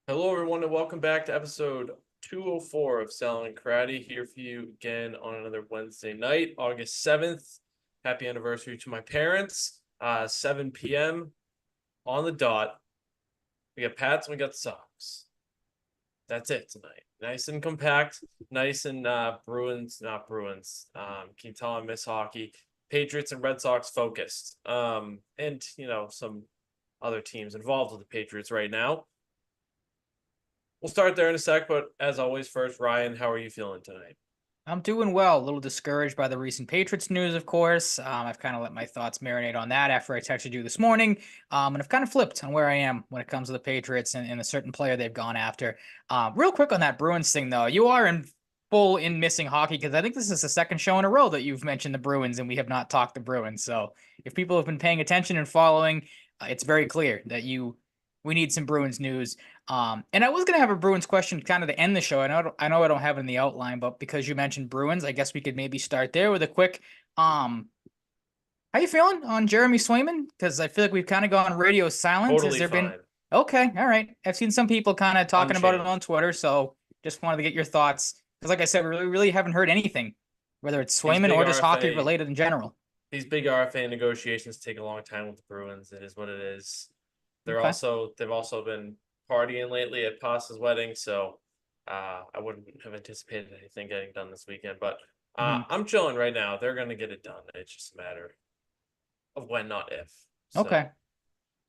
Hello, everyone, and welcome back to episode 204 of Salvaggio and Cratty. Here for you again on another Wednesday night, August 7th. Happy anniversary to my parents. 7 p.m. on the dot. We got Pats and we got Sox. That's it tonight. Nice and compact, nice and Bruins, not Bruins. Can you tell I miss hockey? Patriots and Red Sox focused. And some other teams involved with the Patriots right now. We'll start there in a sec, but as always, first, Ryan, how are you feeling tonight? I'm doing well. A little discouraged by the recent Patriots news, of course. I've kind of let my thoughts marinate on that after I texted you this morning. And I've kind of flipped on where I am when it comes to the Patriots and a certain player they've gone after. Real quick on that Bruins thing, though, you are in missing hockey because I think this is the second show in a row that you've mentioned the Bruins and we have not talked the Bruins. So if people have been paying attention and following, it's very clear that we need some Bruins news. And I was gonna have a Bruins question kind of to end the show. I know I don't have it in the outline, but because you mentioned Bruins, I guess we could maybe start there with a quick how you feeling on Jeremy Swayman? Because I feel like we've kind of gone radio silent. Has Totally there been fine. okay, all right. I've seen some people kind of talking about it on Unchanged. Twitter, so just wanted to get your thoughts. Because like I said, we really haven't heard anything, whether it's These Swayman big or just hockey RFA, related in general. these big RFA negotiations take a long time with the Bruins. It is what it is. Okay. They've also been partying lately at Pasta's wedding, so I wouldn't have anticipated anything getting done this weekend. But Hmm. I'm chilling right now. They're gonna get it done. It's just a matter of when, not if. Okay. So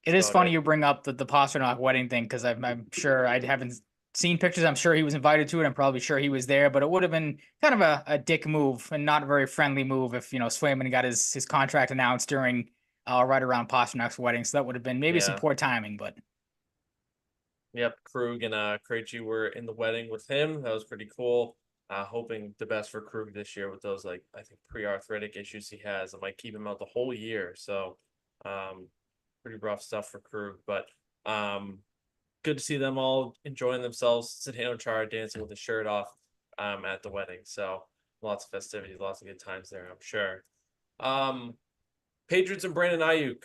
It that's is about funny it. you bring up the Pasternak wedding thing because I'm sure I haven't seen pictures. I'm sure he was invited to it. I'm probably sure he was there, but it would have been kind of a dick move and not a very friendly move if Swayman got his contract announced during right around Pasternak's wedding. So that would have been maybe some Yeah. poor timing, but Yep, Krug and Krejci were in the wedding with him. That was pretty cool. Hoping the best for Krug this year with those I think pre-arthritic issues he has. It might keep him out the whole year. So um pretty rough stuff for Krug. But good to see them all enjoying themselves. Zdeno Chara dancing with his shirt off at the wedding. So lots of festivities, lots of good times there, I'm sure. Um Patriots and Brandon Aiyuk.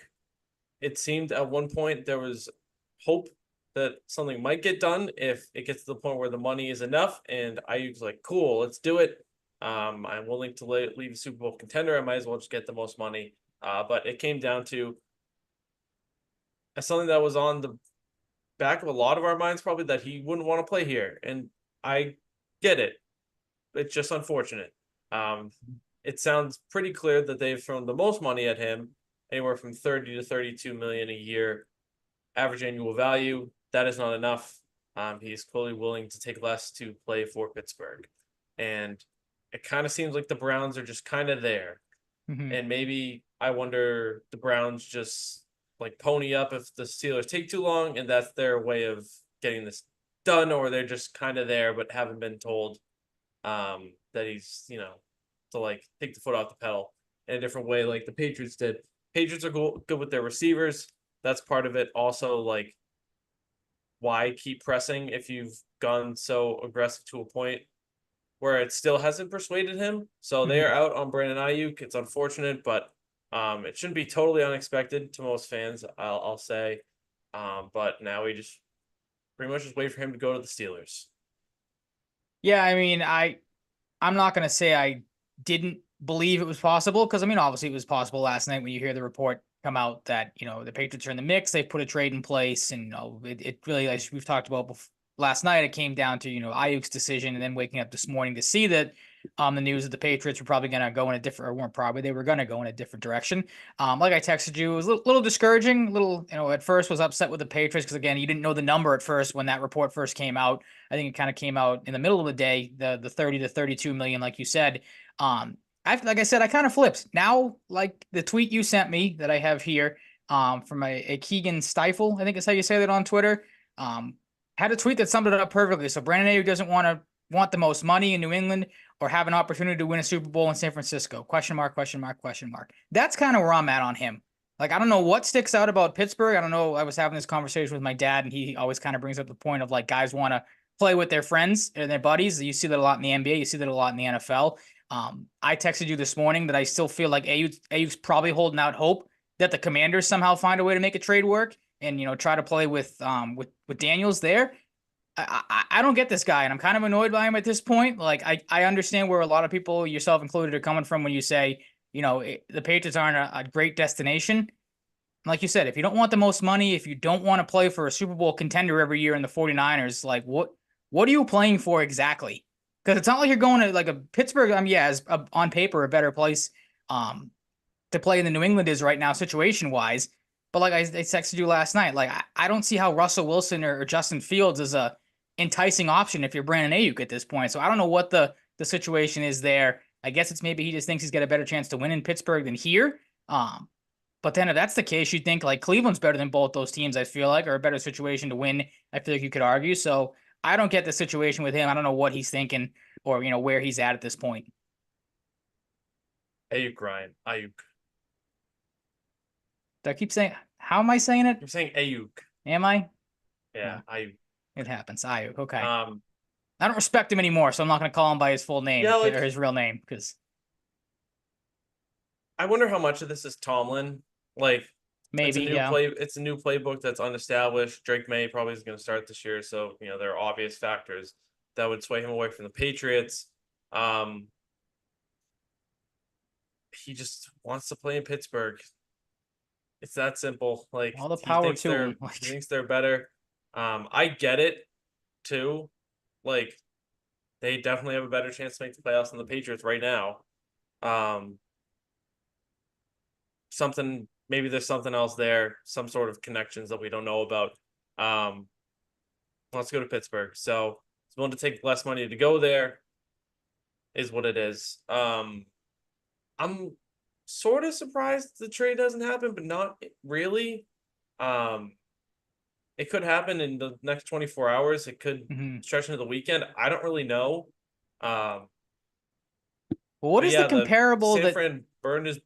It seemed at one point there was hope that something might get done if it gets to the point where the money is enough. And Ayuk's like, cool, let's do it. I'm willing to leave a Super Bowl contender. I might as well just get the most money. But it came down to something that was on the back of a lot of our minds, probably that he wouldn't want to play here. And I get it. It's just unfortunate. Um, it sounds pretty clear that they've thrown the most money at him, anywhere from 30 to 32 million a year average annual value. That is not enough. He's clearly willing to take less to play for Pittsburgh. And it kind of seems like the Browns are just kind of there. mhm. And maybe I wonder the Browns just like pony up if the Steelers take too long and that's their way of getting this done, or they're just kind of there but haven't been told that he's, to like take the foot off the pedal in a different way like the Patriots did. Patriots are good with their receivers. That's part of it. Also, like, why keep pressing if you've gone so aggressive to a point where it still hasn't persuaded him? So they are Mhm. out on Brandon Aiyuk. It's unfortunate, but it shouldn't be totally unexpected to most fans. I'll say, but now we just pretty much just wait for him to go to the Steelers. Yeah, I mean, I'm not gonna say I didn't believe it was possible because I mean, obviously it was possible last night when you hear the report come out that the Patriots are in the mix. They put a trade in place, and it really, as we've talked about last night, it came down to Ayuk's decision, and then waking up this morning to see that the news that the Patriots were probably gonna go in a different, or weren't probably, they were gonna go in a different direction. Like I texted you, it was a little discouraging. Little, at first was upset with the Patriots because again, you didn't know the number at first when that report first came out. I think it kind of came out in the middle of the day, the 30 to 32 million, like you said. Like I said, I kind of flipped. Now, like the tweet you sent me that I have here, from a Keegan Stifle, I think is how you say that on Twitter. Um, had a tweet that summed it up perfectly. So Brandon Aiyuk doesn't want the most money in New England or have an opportunity to win a Super Bowl in San Francisco. Question mark, question mark, question mark. That's kind of where I'm at on him. Like, I don't know what sticks out about Pittsburgh. I don't know. I was having this conversation with my dad, and he always kind of brings up the point of like guys want to play with their friends and their buddies. You see that a lot in the NBA. You see that a lot in the NFL. I texted you this morning that I still feel like Aiyuk's probably holding out hope that the Commanders somehow find a way to make a trade work and try to play with Daniels there. I don't get this guy, and I'm kind of annoyed by him at this point. Like, I understand where a lot of people, yourself included, are coming from when you say, the Patriots aren't a great destination. Like you said, if you don't want the most money, if you don't want to play for a Super Bowl contender every year in the 49ers, like what are you playing for exactly? Because it's not like you're going to like a Pittsburgh. Yeah, is on paper a better place to play than New England is right now, situation wise. But like I texted you last night, like I don't see how Russell Wilson or Justin Fields is a enticing option if you're Brandon Aiyuk at this point. So I don't know what the situation is there. I guess it's maybe he just thinks he's got a better chance to win in Pittsburgh than here. But then if that's the case, you think like Cleveland's better than both those teams, I feel like, or a better situation to win. I feel like you could argue. So I don't get the situation with him. I don't know what he's thinking or, where he's at this point. Aiyuk, Ryan. Aiyuk. Do I keep saying, how am I saying it? You're saying Aiyuk. Am I? Yeah, Aiyuk. It happens. Aiyuk. Okay. Um, I don't respect him anymore, so I'm not going to call him by his full name yeah, or like his real name because I wonder how much of this is Tomlin. Like, it's a maybe, new yeah. play. It's a new playbook that's unestablished. Drake May probably is going to start this year, so there are obvious factors that would sway him away from the Patriots. Um, he just wants to play in Pittsburgh. It's that simple. Like All the he power thinks to they're him. Like, he thinks they're better. I get it too. Like they definitely have a better chance to make the playoffs than the Patriots right now. Um, something maybe there's something else there, some sort of connections that we don't know about. Um, let's go to Pittsburgh. So he's willing to take less money to go there, is what it is. I'm sort of surprised the trade doesn't happen, but not really. Um, it could happen in the next 24 hours. It could mhm. stretch into the weekend. I don't really know. Well, what But is the yeah, the comparable San that Fran burned his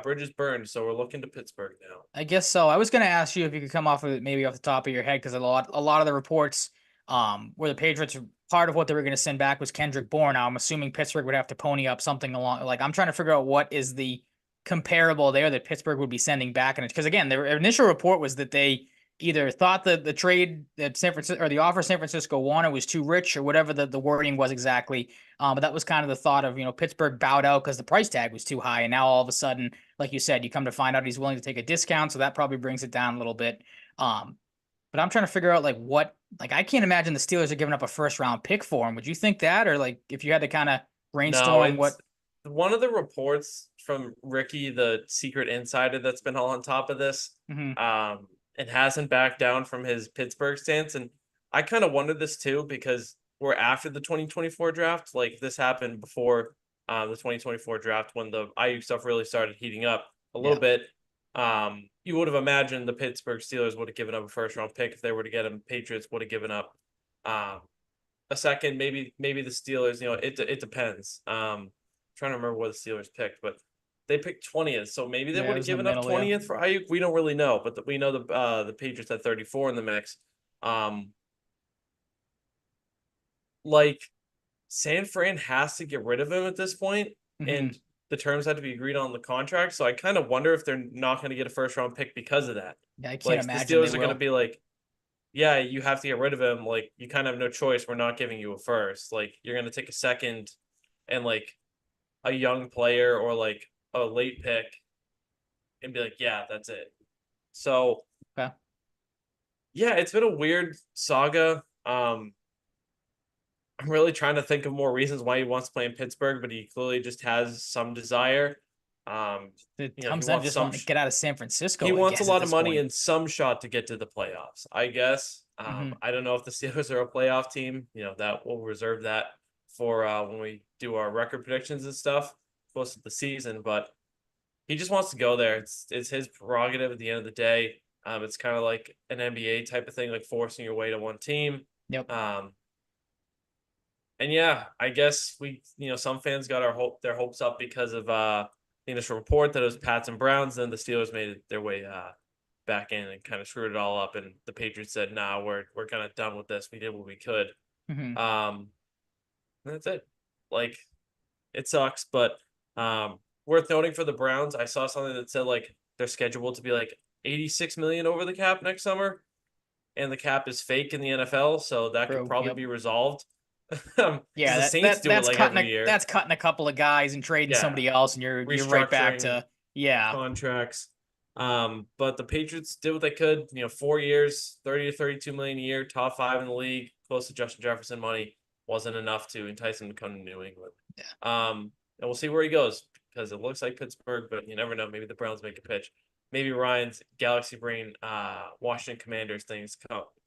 bridges burned, so we're looking to Pittsburgh now. I guess so. I was going to ask you if you could come off of it maybe off the top of your head because a lot of the reports where the Patriots part of what they were going to send back was Kendrick Bourne. Now I'm assuming Pittsburgh would have to pony up something along like I'm trying to figure out what is the comparable there that Pittsburgh would be sending back and because again their initial report was that they either thought that the trade that San Francisco or the offer San Francisco wanted was too rich or whatever the wording was exactly. But that was kind of the thought of Pittsburgh bowed out because the price tag was too high and now all of a sudden like you said, you come to find out he's willing to take a discount, so that probably brings it down a little bit. But I'm trying to figure out like I can't imagine the Steelers are giving up a first round pick for him. Would you think that, or like if you had to kind of No, brainstorm it's what? one of the reports from Ricky, the secret insider that's been all on top of this. Mhm. And hasn't backed down from his Pittsburgh stance. And I kind of wondered this too because we're after the 2024 draft. Like this happened before the 2024 draft when the Aiyuk stuff really started heating up a little Yeah. bit. You would have imagined the Pittsburgh Steelers would have given up a first round pick if they were to get him. Patriots would have given up um, a second, maybe the Steelers. It depends. Trying to remember what the Steelers picked, but they picked 20th, so maybe they Yeah, it would have was in the given up middle. Yeah. 20th for Aiyuk. We don't really know, but we know the Patriots had 34 in the mix. Um, like San Fran has to get rid of him at this point, Hmm. and the terms had to be agreed on in the contract. So I kind of wonder if they're not going to get a first round pick because of that. Yeah, I can't Like the imagine they Steelers are going to will. be like, yeah, you have to get rid of him. Like you kind of have no choice. We're not giving you a first. Like you're going to take a second and like a young player or like a late pick and be like, yeah, that's it. So Okay. yeah, it's been a weird saga. I'm really trying to think of more reasons why he wants to play in Pittsburgh, but he clearly just has some desire. Um, It he comes down to wants just wanting to get out of San he Francisco, I wants a guess, at lot of this money point. and some shot to get to the playoffs, I guess. Hmm. I don't know if the Steelers are a playoff team. That we'll reserve that for when we do our record predictions and stuff close to the season. But he just wants to go there. It's his prerogative at the end of the day. It's kind of like an NBA type of thing, like forcing your way to one team. Yep. And yeah, I guess some fans got their hopes up because of the initial report that it was Pats and Browns. Then the Steelers made their way back in and kind of screwed it all up. And the Patriots said, "Nah, we're kind of done with this. We did what we could." Hmm. Um, and that's it. Like it sucks, but worth noting for the Browns, I saw something that said like they're scheduled to be like 86 million over the cap next summer. and the cap is fake in the NFL, so that could True. probably Yep. be resolved. Yeah, Because the that Saints that do it that's like cutting every year. that's cutting a couple of guys and trading Yeah, somebody else, and you're right back restructuring to yeah. contracts. But the Patriots did what they could. 4 years, 30 to 32 million a year, top 5 in the league, close to Justin Jefferson money wasn't enough to entice him to come to New England. And we'll see where he goes because it looks like Pittsburgh, but you never know. Maybe the Browns make a pitch. Maybe Ryan's Galaxy Brain, Washington Commanders things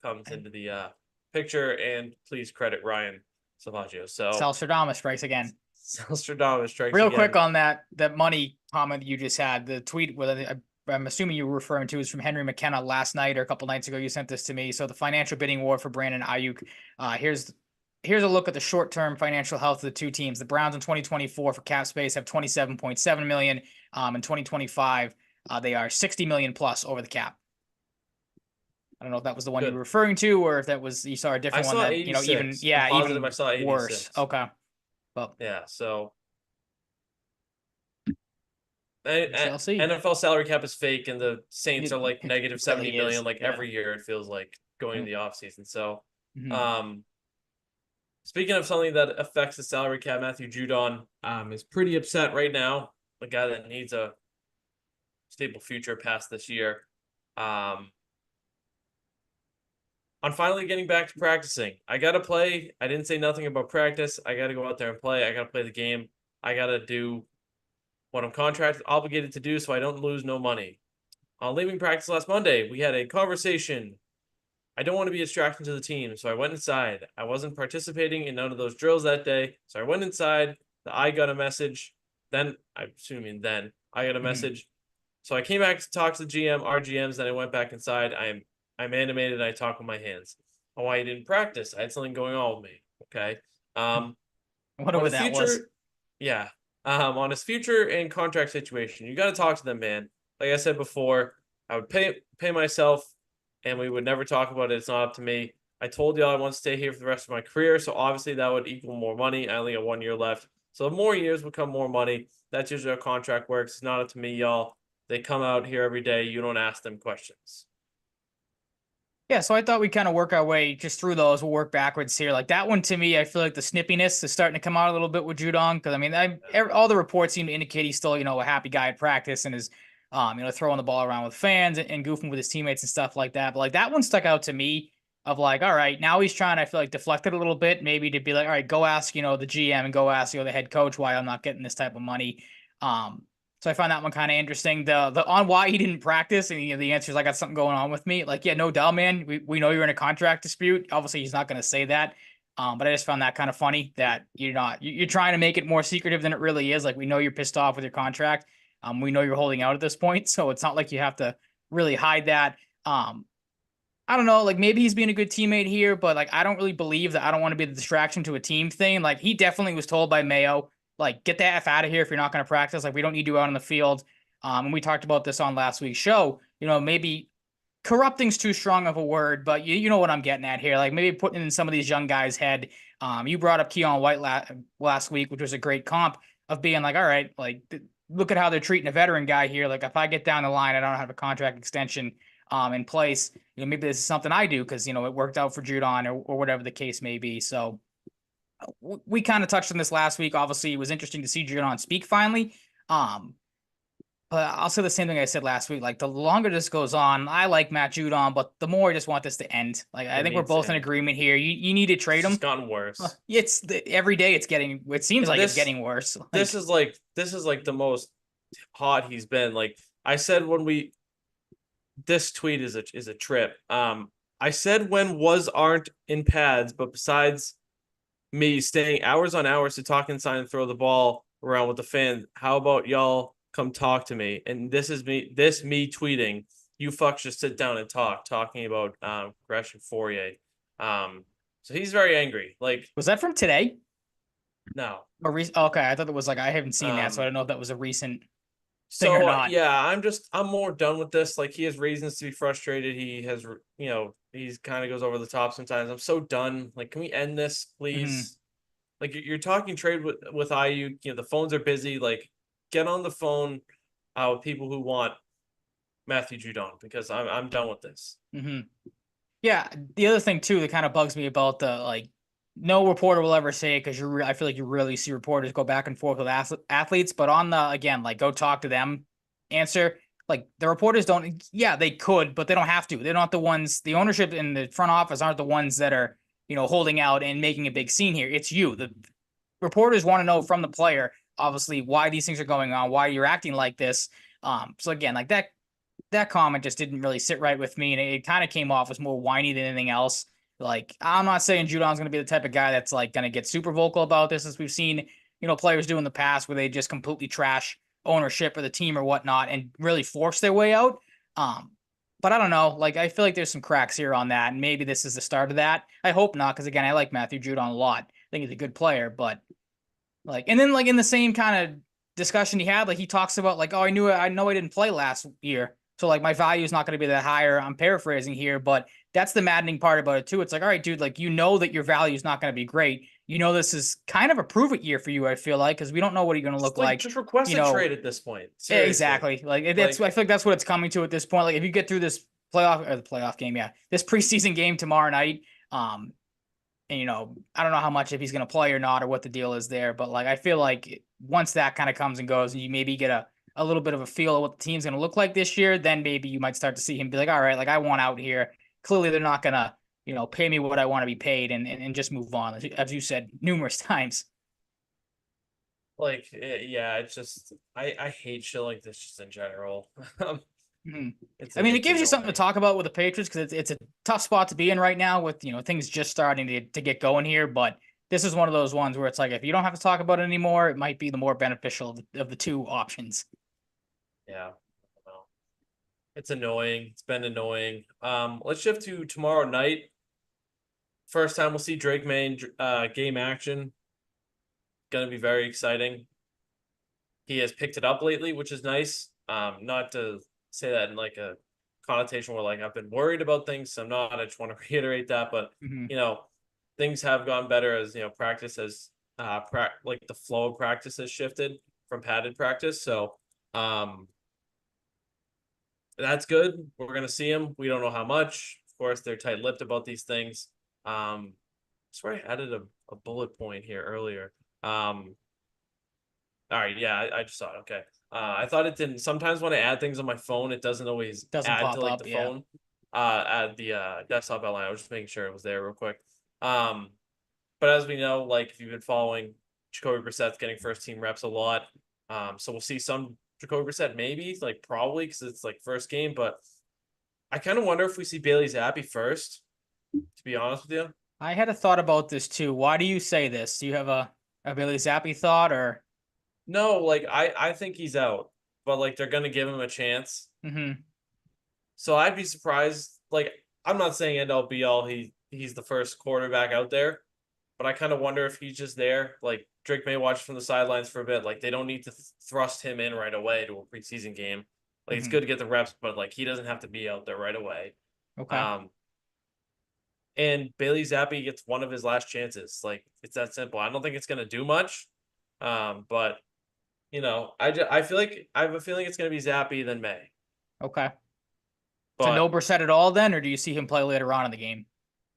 comes into the picture, and please credit Ryan Salvaggio. So Salstradamus strikes again. Nostradamus strikes Real quick again. on that money comment you just had, the tweet I'm assuming you were referring to is from Henry McKenna last night or a couple nights ago. You sent this to me. So the financial bidding war for Brandon Aiyuk. Here's a look at the short-term financial health of the two teams. The Browns in 2024 for cap space have 27.7 million. In 2025, they are 60 million plus over the cap. I don't know if that was the one you Good. were referring to, or if that was you saw a different one saw that 86. I'm even positive I saw worse. 86. Okay, well Yeah, so we shall see. NFL salary cap is fake, and the Saints are like negative It 70 clearly million is. like Yeah. every year. It feels like going into the offseason. So, Mhm. um, speaking of something that affects the salary cap, Matthew Judon is pretty upset right now. The guy that needs a stable future past this year. I'm finally getting back to practicing. I gotta play. I didn't say nothing about practice. I gotta go out there and play. I gotta play the game. I gotta do what I'm contracted obligated to do so I don't lose no money. On leaving practice last Monday, we had a conversation. I don't want to be a distraction to the team, so I went inside. I wasn't participating in none of those drills that day, so I went inside. I got a message. Then I got a Mhm. message. So I came back to talk to the GM, our GMs, then I went back inside. I'm animated and I talk with my hands. Oh, why you didn't practice? I had something going on with me. Okay. I wonder On what his that was. future, yeah. On his future and contract situation, you got to talk to them, man. Like I said before, I would pay myself, and we would never talk about it. It's not up to me. I told y'all I want to stay here for the rest of my career, so obviously that would equal more money. I only got 1 year left, so more years would come more money. That's usually how contract works. It's not up to me, y'all. They come out here every day. You don't ask them questions. Yeah, so I thought we'd kind of work our way just through those. We'll work backwards here. Like that one to me, I feel like the snippiness is starting to come out a little bit with Judon because I mean, all the reports seem to indicate he's still a happy guy at practice and is throwing the ball around with fans and goofing with his teammates and stuff like that. But like that one stuck out to me of like, all right, now he's trying to I feel like deflect it a little bit, maybe to be like, all right, go ask the GM and go ask the head coach why I'm not getting this type of money. So I find that one kind of interesting. The on why he didn't practice, and the answer is I got something going on with me. Like, yeah, no doubt, man. We know you're in a contract dispute. Obviously, he's not going to say that. But I just found that kind of funny that you're trying to make it more secretive than it really is. Like we know you're pissed off with your contract. We know you're holding out at this point, so it's not like you have to really hide that. I don't know, like maybe he's being a good teammate here, but like I don't really believe that I don't want to be the distraction to a team thing. Like he definitely was told by Mayo, like get the F out of here if you're not going to practice. Like we don't need you out on the field. And we talked about this on last week's show. Maybe corrupting's too strong of a word, but you know what I'm getting at here. Like maybe putting in some of these young guys' head. You brought up Keon White last week, which was a great comp of being like, all right, like look at how they're treating a veteran guy here. Like if I get down the line, I don't have a contract extension in place. Maybe this is something I do because it worked out for Judon or whatever the case may be. So we kind of touched on this last week. Obviously, it was interesting to see Judon speak finally. But I'll say the same thing I said last week. Like the longer this goes on, I like Matt Judon, but the more I just want this to end. Like I It think we're needs to both in end. agreement here. You need to It's trade just him. gotten worse. Every day it's getting. It seems And like it's this getting worse. this is like the most hot he's been. Like I said when we this tweet is a trip. I said when was aren't in pads, but besides me staying hours on hours to talk inside and throw the ball around with the fan, how about y'all come talk to me? And this is me tweeting. You fucks just sit down and talking about Gresham Fourier. So he's very angry. Like Was that from today? no. Okay, I thought it was like I haven't seen that, so I Um don't know if that was a recent thing or So not. yeah, I'm more done with this. Like he has reasons to be frustrated. He has, he's kind of goes over the top sometimes. I'm so done. Like, can we end this, Hmm. please? Like you're talking trade with Aiyuk. The phones are busy. Like, get on the phone with people who want Matthew Judon because I'm done with this. Hmm. Yeah, the other thing too that kind of bugs me about the like, no reporter will ever say it because I feel like you really see reporters go back and forth with athletes, but on the again, like go talk to them answer, like the reporters don't. Yeah, they could, but they don't have to. They're not the ones. The ownership and the front office aren't the ones that are holding out and making a big scene here. It's you. The reporters want to know from the player, obviously, why these things are going on, why you're acting like this. So again, like that comment just didn't really sit right with me, and it kind of came off as more whiny than anything else. Like, I'm not saying Judon's going to be the type of guy that's like going to get super vocal about this, as we've seen, players do in the past, where they just completely trash ownership or the team or whatnot and really force their way out. Um, but I don't know. Like, I feel like there's some cracks here on that, and maybe this is the start of that. I hope not, because again, I like Matthew Judon a lot. I think he's a good player, but like, and then like in the same kind of discussion he had, like he talks about like, oh, I know I didn't play last year, so like my value is not going to be that higher. I'm paraphrasing here, but that's the maddening part about it too. It's like, all right, dude, like that your value is not going to be great. This is kind of a prove it year for you. I feel like because we don't know what you're going to look like. Just request You a know, trade at this point. Seriously. exactly. That's I feel like that's what it's coming to at this point. Like if you get through this playoff game, yeah, this preseason game tomorrow night, and I don't know how much if he's going to play or not or what the deal is there, but like I feel like once that kind of comes and goes and you maybe get a little bit of a feel of what the team's going to look like this year, then maybe you might start to see him be like, all right, like I want out here. Clearly they're not going to, pay me what I want to be paid and just move on, as you said numerous times. Like, yeah, it's just I hate shit like this just in general. Mhm. It's I mean, it it's gives you something to annoying. talk about with the Patriots because it's a tough spot to be in right now with things just starting to get going here. But this is one of those ones where it's like if you don't have to talk about it anymore, it might be the more beneficial of the two options. Yeah. Well, it's annoying. It's been annoying. Let's shift to tomorrow night. First time we'll see Drake May in game action. Gonna be very exciting. He has picked it up lately, which is nice. Not to say that in like a connotation where like I've been worried about things. So I'm not. I just want to reiterate that, but Hmm. you know, things have gone better as practice has like the flow of practice has shifted from padded practice. So um, that's good. We're gonna see him. We don't know how much. Of course, they're tight-lipped about these things. I swear I added a bullet point here earlier. All right, yeah, I just saw it. Okay. I thought it didn't. Sometimes when I add things on my phone, it doesn't always Doesn't add to pop like the up, yeah. phone, add the desktop outline. I was just making sure it was there real quick. Um, but as we know, like if you've been following, Jacoby Brissett's getting first team reps a lot. So we'll see some Jacoby Brissett maybe, like probably because it's like first game. But I kind of wonder if we see Bailey Zappi first. To be honest with you, I had a thought about this too. Why do you say this? Do you have a Billy Zappi thought or? no, like I think he's out, but like they're gonna give him a chance. Hmm. So I'd be surprised. Like I'm not saying end all be all. He's the first quarterback out there, but I kind of wonder if he's just there. Like Drake may watch from the sidelines for a bit. Like they don't need to thrust him in right away to a preseason game. Like it's Hmm. good to get the reps, but like he doesn't have to be out there right away. Okay. Um, and Bailey Zappi gets one of his last chances. Like it's that simple. I don't think it's gonna do much. But I feel like I have a feeling it's gonna be Zappi then May. Okay. So no But Brissett at all then, or do you see him play later on in the game?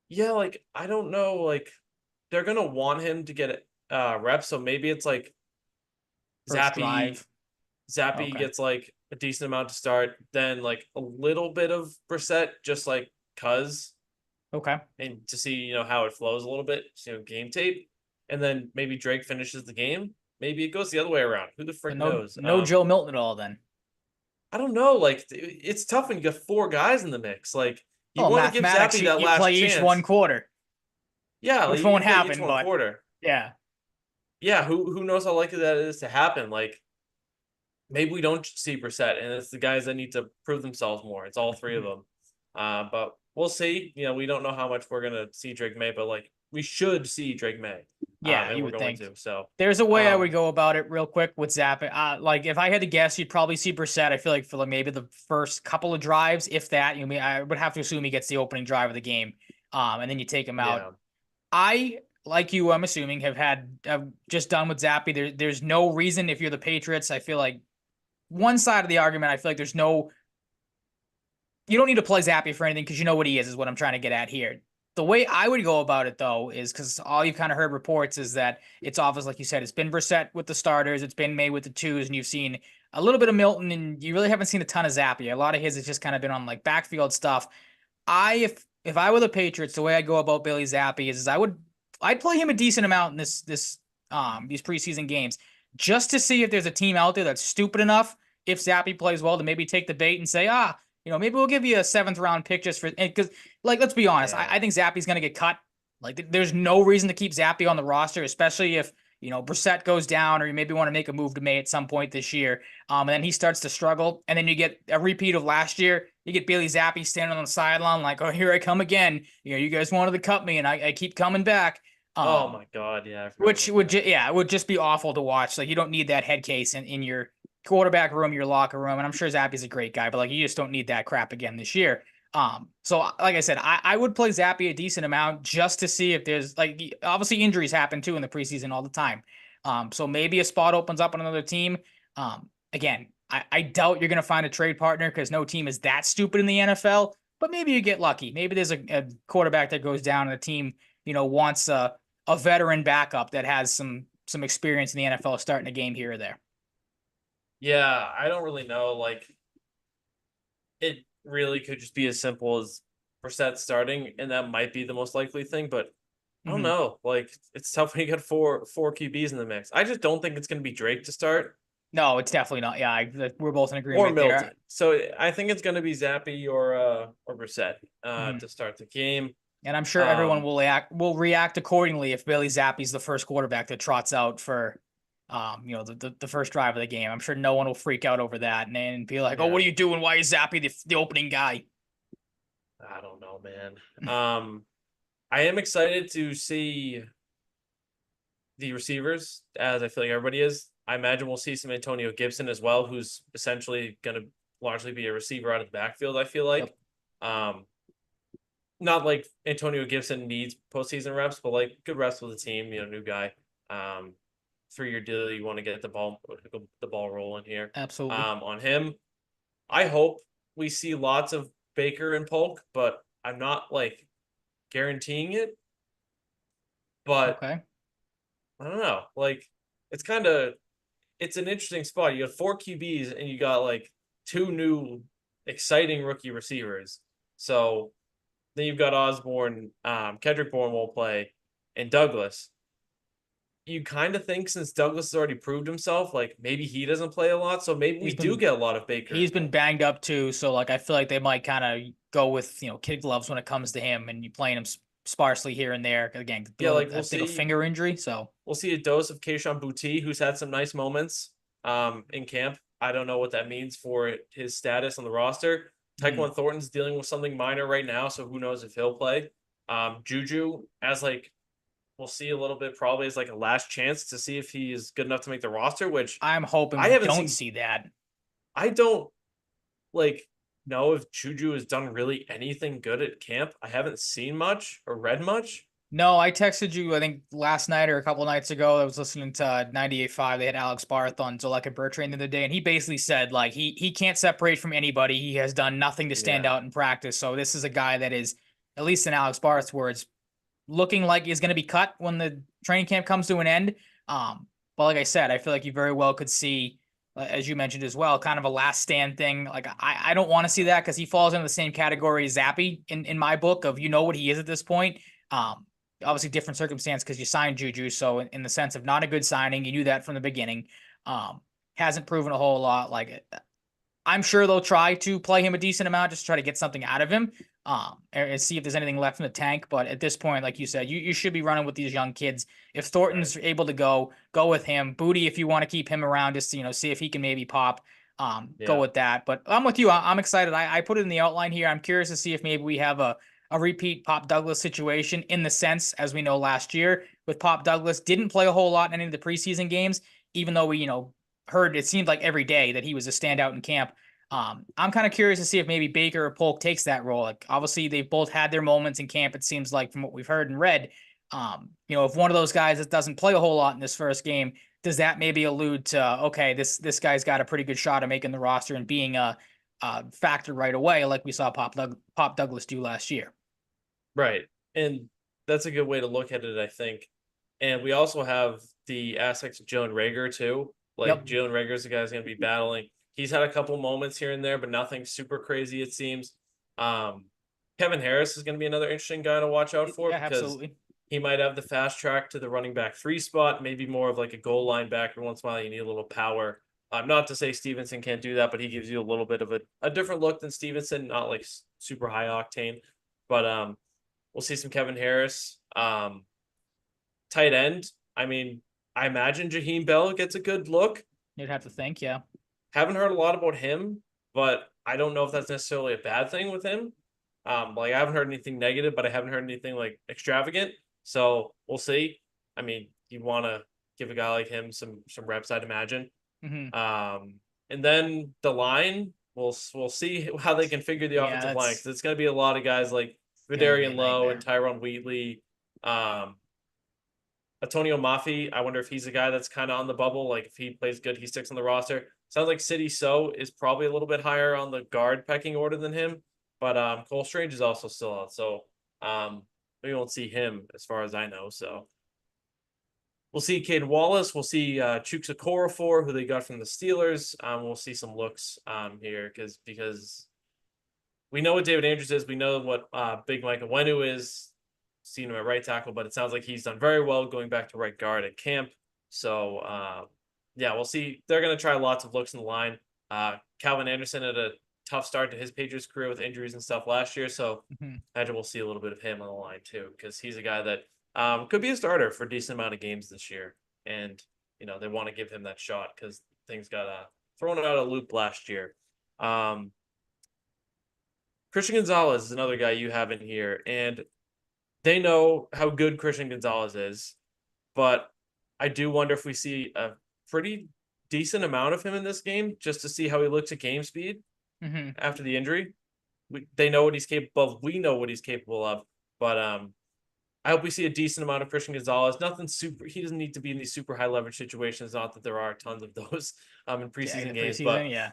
yeah, like I don't know, like they're gonna want him to get reps, so maybe it's like First Zappy drive. Zappy Okay. gets like a decent amount to start, then like a little bit of Brissett, just like cuz, Okay. and to see how it flows a little bit, game tape, and then maybe Drake finishes the game. Maybe it goes the other way around. Who the So frick no knows? no Joe Milton at all then. I don't know. Like it's tough when you got four guys in the mix. Like you Oh, want to give mathematics, Zappy that you last play each one chance. quarter, Yeah, like which you won't play each happen, one but quarter. yeah. Yeah, who knows how likely that is to happen? Like maybe we don't see Brissett, and it's the guys that need to prove themselves more. It's all three of Mhm. them. But we'll see. We don't know how much we're gonna see Drake May, but like we should see Drake May. Yeah, And you we're would going think. to. So, There's a way I would um, go about it real quick with Zapping. Like if I had to guess, you'd probably see Brissett. I feel like for like maybe the first couple of drives, if that. I would have to assume he gets the opening drive of the game, and then you take him out. yeah, I, like you, I'm assuming, have just done with Zappy. There's no reason if you're the Patriots. I feel like one side of the argument, I feel like there's no you don't need to play Zappy for anything because you know what he is what I'm trying to get at here. The way I would go about it though is because all you've kind of heard reports is that it's obvious, like you said, it's been Brissett with the starters, it's been May with the twos, and you've seen a little bit of Milton, and you really haven't seen a ton of Zappy. A lot of his has just kind of been on like backfield stuff. If I were the Patriots, the way I go about Bailey Zappi is I'd play him a decent amount in this these preseason games just to see if there's a team out there that's stupid enough if Zappi plays well to maybe take the bait and say, maybe we'll give you a 7th round pick just for because like let's be honest, Yeah. I think Zappi's gonna get cut. Like there's no reason to keep Zappi on the roster, especially if Brissett goes down or you maybe want to make a move to May at some point this year. And then he starts to struggle, and then you get a repeat of last year. You get Bailey Zappi standing on the sideline like, "Oh, here I come again. You guys wanted to cut me, and I keep coming back." Oh my God, yeah, I forgot Which about would that. it would just be awful to watch. Like you don't need that head case in your quarterback room, your locker room. And I'm sure Zappy's a great guy, but like you just don't need that crap again this year. So like I said, I would play Zappy a decent amount just to see if there's like obviously injuries happen too in the preseason all the time. So maybe a spot opens up on another team. Again, I doubt you're gonna find a trade partner because no team is that stupid in the NFL. But maybe you get lucky. Maybe there's a quarterback that goes down and the team, wants a veteran backup that has some experience in the NFL starting a game here or there. Yeah, I don't really know. Like, it really could just be as simple as Brissett starting, and that might be the most likely thing. But I don't Mm-hmm. know. Like, it's tough when you got four QBs in the mix. I just don't think it's going to be Drake to start No, it's definitely not. Yeah, we're both in or agreement Milton. there. So I think it's going to be Zappy or Brissett Mhm. to start the game. And I'm sure everyone Um, will react accordingly if Bailey Zappi's the first quarterback that trots out for the first drive of the game. I'm sure no one will freak out over that and be like, "Oh, what yeah, are you doing? Why is Zappi the opening guy?" I don't know, man. I am excited to see the receivers, as I feel like everybody is. I imagine we'll see some Antonio Gibson as well, who's essentially going to largely be a receiver out of the backfield. I feel Yep. like, um, not like Antonio Gibson needs postseason reps, but like good reps with the team. New guy, 3-year deal. You want to get the ball rolling here. Absolutely. On him, I hope we see lots of Baker and Polk, but I'm not like guaranteeing it. But Okay. I don't know. Like, it's kind of it's an interesting spot. You got 4 QBs and you got like 2 new exciting rookie receivers. So then you've got Osborne, Kendrick Bourne will play, and Douglas. You kind of think since Douglas has already proved himself, like maybe he doesn't play a lot, so maybe we He's do been get a lot of Baker he's and been Polk. banged up too, so like I feel like they might kind of go with kid gloves when it comes to him, and you playing him sparsely here and there. Again, Yeah, like I think a finger injury. So we'll see a dose of Keishon Boutte, who's had some nice moments in camp. I don't know what that means for his status on the roster. mhm. Tyquan Thornton's dealing with something minor right now, so who knows if he'll play. Juju, as like we'll see a little bit, probably as like a last chance to see if he is good enough to make the roster, which I'm hoping I we haven't don't seen. see that. I don't like know if Juju has done really anything good at camp. I haven't seen much or read much. No, I texted you, I think last night or a couple nights ago. I was listening to 98.5. They had Alex Barth on Zoleka Bertrand the other day, and he basically said like he can't separate from anybody. He has done nothing to stand Yeah, out in practice. So this is a guy that is, at least in Alex Barth's words, looking like he's going to be cut when the training camp comes to an end. But like I said, I feel like you very well could see, as you mentioned as well, kind of a last stand thing. Like I don't want to see that because he falls into the same category as Zappy in my book of what he is at this point. Um, Obviously different circumstance because you signed Juju, so in the sense of not a good signing, you knew that from the beginning. Hasn't proven a whole lot. Like I'm sure they'll try to play him a decent amount just to try to get something out of him, and see if there's anything left in the tank. But at this point, like you said, you should be running with these young kids. If right. Thornton's able to go with him. Booty, if you want to keep him around, just to, see if he can maybe pop. Go Yeah. with that. But I'm with you. I'm excited. I put it in the outline here. I'm curious to see if maybe we have a repeat Pop Douglas situation in the sense, as we know last year, with Pop Douglas didn't play a whole lot in any of the preseason games, even though we, heard it seemed like every day that he was a standout in camp. I'm kind of curious to see if maybe Baker or Polk takes that role. Like obviously they've both had their moments in camp, it seems like from what we've heard and read. If one of those guys that doesn't play a whole lot in this first game, does that maybe allude to okay, this guy's got a pretty good shot of making the roster and being factor right away, like we saw Pop Douglas do last year. Right. And that's a good way to look at it, I think. And we also have the aspects of Jalen Rager too. Like Yep. Jalen Rager is the guy who's going to be battling. He's had a couple moments here and there, but nothing super crazy, it seems. Um, Kevin Harris is going to be another interesting guy to watch out for Yeah, because absolutely. he might have the fast track to the running back 3 spot, maybe more of like a goal line back. Every once in a while, you need a little power. Not to say Stevenson can't do that, but he gives you a little bit of a different look than Stevenson, not like super high octane. But we'll see some Kevin Harris. Tight end. I mean, I imagine Jaheim Bell gets a good look. You'd have to think, yeah. Haven't heard a lot about him, but I don't know if that's necessarily a bad thing with him. Like I haven't heard anything negative, but I haven't heard anything like extravagant. So we'll see. I mean, you want to give a guy like him some reps, I'd imagine. Mm-hmm. And then the line, we'll see how they can figure the Yeah, offensive line because it's going to be a lot of guys like Vidarian Lowe and Tyron Wheatley. Antonio Mafi, I wonder if he's a guy that's kind of on the bubble. Like if he plays good, he sticks on the roster. Sounds like City So is probably a little bit higher on the guard pecking order than him, but Cole Strange is also still out, so we won't see him as far as I know. So we'll see Caden Wallace. We'll see Chuks Okorafor, who they got from the Steelers. We'll see some looks here because we know what David Andrews is. We know what Big Mike Onwenu is. Seen him at right tackle, but it sounds like he's done very well going back to right guard at camp. So yeah, we'll see. They're going to try lots of looks in the line. Calvin Anderson had a tough start to his Patriots career with injuries and stuff last year, so I imagine we'll see a little bit of him on the line too, because he's a guy that could be a starter for a decent amount of games this year, and they want to give him that shot because things got thrown out of loop last year. Christian Gonzalez is another guy you have in here, and they know how good Christian Gonzalez is, but I do wonder if we see a pretty decent amount of him in this game just to see how he looks at game speed after the injury. They know what he's capable of. We know what he's capable of, but I hope we see a decent amount of Christian Gonzalez. Nothing super. He doesn't need to be in these super high leverage situations. Not that there are tons of those in preseason games, but yeah.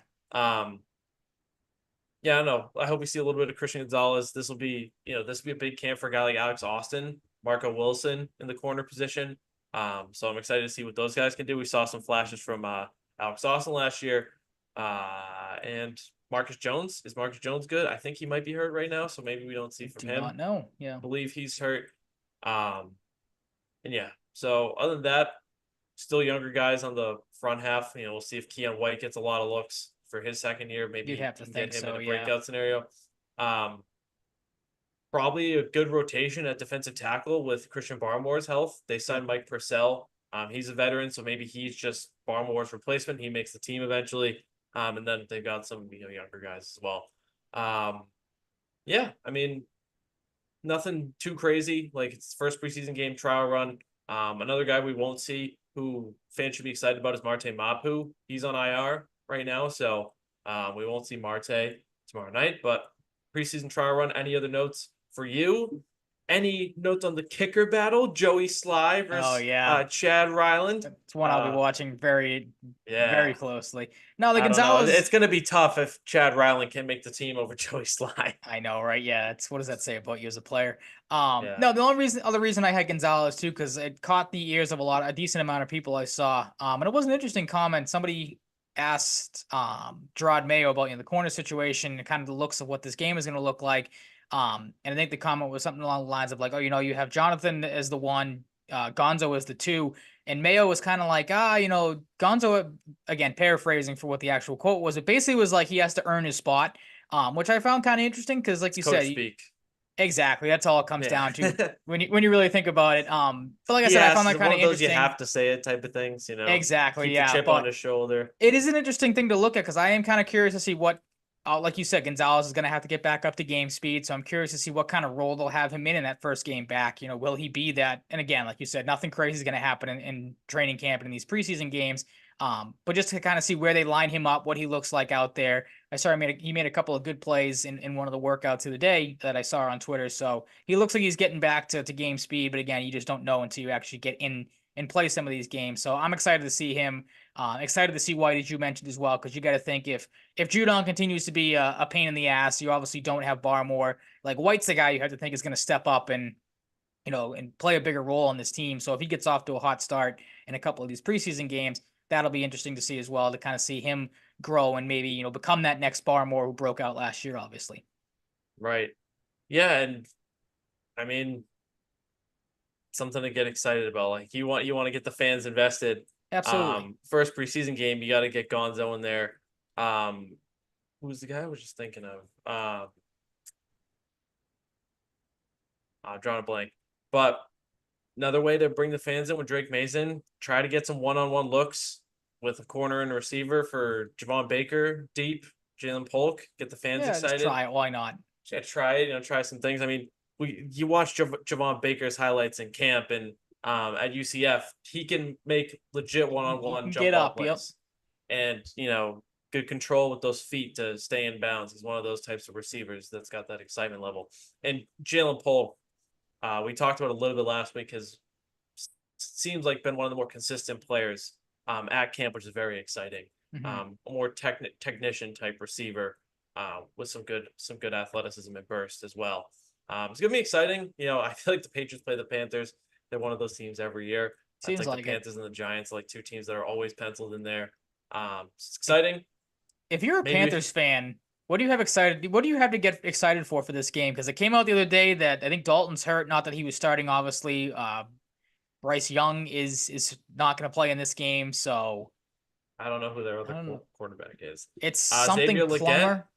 Yeah, I don't know. I hope we see a little bit of Christian Gonzalez. This will be a big camp for a guy like Alex Austin, Marco Wilson in the corner position. So I'm excited to see what those guys can do. We saw some flashes from Alex Austin last year. And Marcus Jones. Is Marcus Jones good? I think he might be hurt right now, so maybe we don't see from him. Do not know. Yeah. I believe he's hurt. And yeah. So other than that, still younger guys on the front half. We'll see if Keon White gets a lot of looks for his second year. Maybe you'd have to think get him so, in a breakout scenario. Probably a good rotation at defensive tackle with Christian Barmore's health. They signed Mike Purcell. He's a veteran, so maybe he's just Barmore's replacement. He makes the team eventually. And then they've got some younger guys as well. Yeah, I mean, nothing too crazy. Like it's first preseason game trial run. Another guy we won't see who fans should be excited about is Marte Mapu. He's on IR right now, so we won't see Marte tomorrow night. But preseason trial run. Any other notes for you? Any notes on the kicker battle? Joey Sly versus Chad Ryland. It's one I'll be watching very closely. No, the I Gonzalez. It's going to be tough if Chad Ryland can make the team over Joey Sly. I know, right? Yeah. What does that say about you as a player? No, the other reason I had Gonzalez too, because it caught the ears of a decent amount of people I saw. And it was an interesting comment. Somebody asked Gerard Mayo about the corner situation and kind of the looks of what this game is going to look like. And I think the comment was something along the lines of like, oh, you have Jonathan as the one, Gonzo as the two, and Mayo was kind of like, Gonzo, again, paraphrasing for what the actual quote was. It basically was like he has to earn his spot, which I found kind of interesting because, like you said, speak. Exactly, that's all it comes down to when you really think about it. But like I said, I found that kind of interesting. You have to say it type of things, Exactly, keep the chip on his shoulder. It is an interesting thing to look at because I am kind of curious to see what. Like you said, Gonzalez is going to have to get back up to game speed, so I'm curious to see what kind of role they'll have him in that first game back. Will he be that? And again, like you said, nothing crazy is going to happen in training camp and in these preseason games. But just to kind of see where they line him up, what he looks like out there. I saw he made a couple of good plays in one of the workouts of the day that I saw on Twitter. So he looks like he's getting back to game speed, but again, you just don't know until you actually get in and play some of these games. So I'm excited to see him. Excited to see White, as you mentioned as well, because you got to think if Judon continues to be a pain in the ass, you obviously don't have Barmore. Like White's the guy you have to think is going to step up and and play a bigger role on this team. So if he gets off to a hot start in a couple of these preseason games, that'll be interesting to see as well, to kind of see him grow and maybe, become that next Barmore who broke out last year, obviously. Right. Yeah, and I mean, something to get excited about. Like you want to get the fans invested. Absolutely. First preseason game, you got to get Gonzo in there. Who's the guy I was just thinking of? Drawing a blank. But another way to bring the fans in with Drake Mason, try to get some one-on-one looks with a corner and a receiver for Javon Baker deep, Jalen Polk, get the fans excited. Just try it. Why not? Yeah, try it. Try some things. I mean, you watch Javon Baker's highlights in camp and at UCF, he can make legit one-on-one jump ball plays, and good control with those feet to stay in bounds. He's one of those types of receivers that's got that excitement level. And Jalen Polk, we talked about a little bit last week, because seems like been one of the more consistent players at camp, which is very exciting. A more technician type receiver with some good athleticism and burst as well. It's gonna be exciting. I feel like the Patriots play the Panthers. They're one of those teams every year. Seems like the Panthers and the Giants, like two teams that are always penciled in there. It's exciting. If you're a Panthers fan, what do you have excited? What do you have to get excited for this game? Because it came out the other day that I think Dalton's hurt. Not that he was starting, obviously. Bryce Young is not going to play in this game, so I don't know who their other quarterback is. It's something Plummer.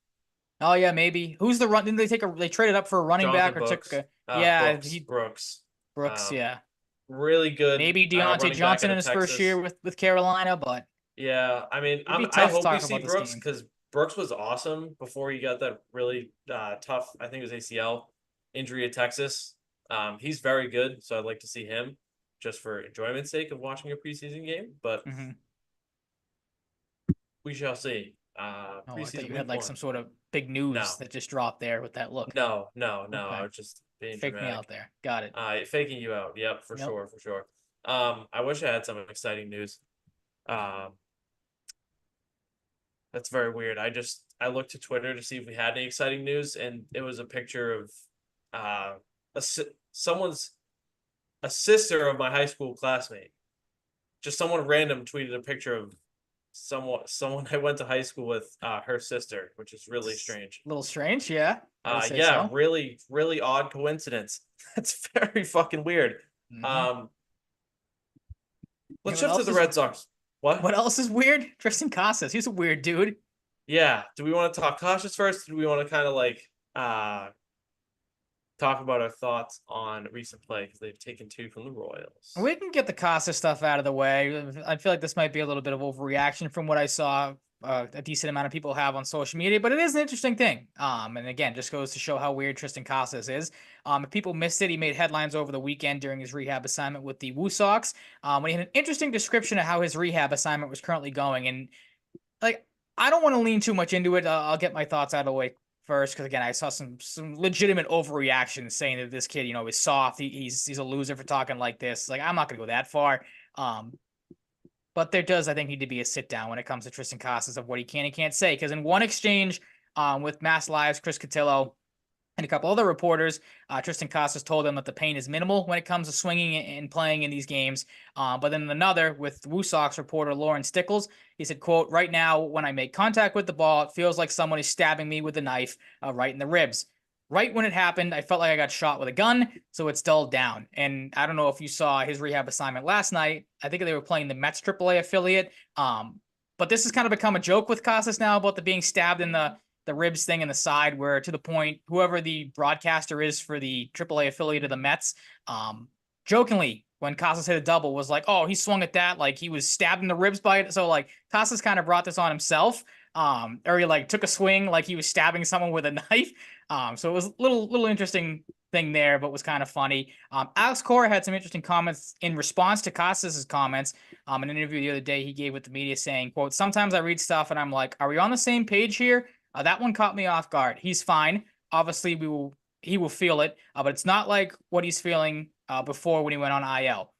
Oh yeah, maybe. Who's the run? Didn't they traded up for a running Jonathan back or Brooks. took? Yeah, Brooks. Yeah. Really good. Maybe Deontay Johnson in his first year with Carolina, but yeah, I mean, I hope we see Brooks, because Brooks was awesome before he got that really tough, I think it was ACL injury at Texas. He's very good, so I'd like to see him just for enjoyment's sake of watching a preseason game. But we shall see. I thought you had like some sort of big news that just dropped there with that look. No. Okay. I was just being Fake dramatic. Me out there. Got it. Faking you out. Yep, for sure. I wish I had some exciting news. That's very weird. I looked to Twitter to see if we had any exciting news, and it was a picture of a sister of my high school classmate. Just someone random tweeted a picture of someone I went to high school with, her sister, which is really strange. A little strange, yeah. Yeah, so. Really odd coincidence. That's very fucking weird. Let's shift to the Red Sox. What else is weird? Tristan Casas. He's a weird dude. Yeah. Do we want to talk cautious first? Or do we want to kind of like talk about our thoughts on recent play, because they've taken 2 from the Royals? We can get the Casas stuff out of the way. I feel like this might be a little bit of overreaction from what I saw. A decent amount of people have on social media, but it is an interesting thing. And again, just goes to show how weird Tristan Casas is. If people missed it, he made headlines over the weekend during his rehab assignment with the Woo Sox. When he had an interesting description of how his rehab assignment was currently going. And like, I don't want to lean too much into it. I'll get my thoughts out of the way first, because again, I saw some legitimate overreactions saying that this kid, is soft. He's a loser for talking like this. Like, I'm not gonna go that far. But there does, I think, need to be a sit down when it comes to Tristan Casas of what he can and can't say. Because in one exchange with Mass Live's Chris Cotillo and a couple other reporters, Tristan Casas told them that the pain is minimal when it comes to swinging and playing in these games. But then in another with Woo Sox reporter Lauren Stickles, he said, quote, "Right now, when I make contact with the ball, it feels like someone is stabbing me with a knife right in the ribs. Right when it happened, I felt like I got shot with a gun, so it's dulled down." And I don't know if you saw his rehab assignment last night. I think they were playing the Mets AAA affiliate. But this has kind of become a joke with Casas now about the being stabbed in the ribs thing in the side, where to the point, whoever the broadcaster is for the AAA affiliate of the Mets, jokingly, when Casas hit a double, was like, "Oh, he swung at that like he was stabbed in the ribs by it." So like Casas kind of brought this on himself. Or he like took a swing like he was stabbing someone with a knife. So it was a little interesting thing there, but was kind of funny. Alex Cora had some interesting comments in response to Casas's comments. In an interview the other day he gave with the media saying, quote, "Sometimes I read stuff and I'm like, are we on the same page here? That one caught me off guard. He's fine. Obviously he will feel it, but it's not like what he's feeling before when he went on IL.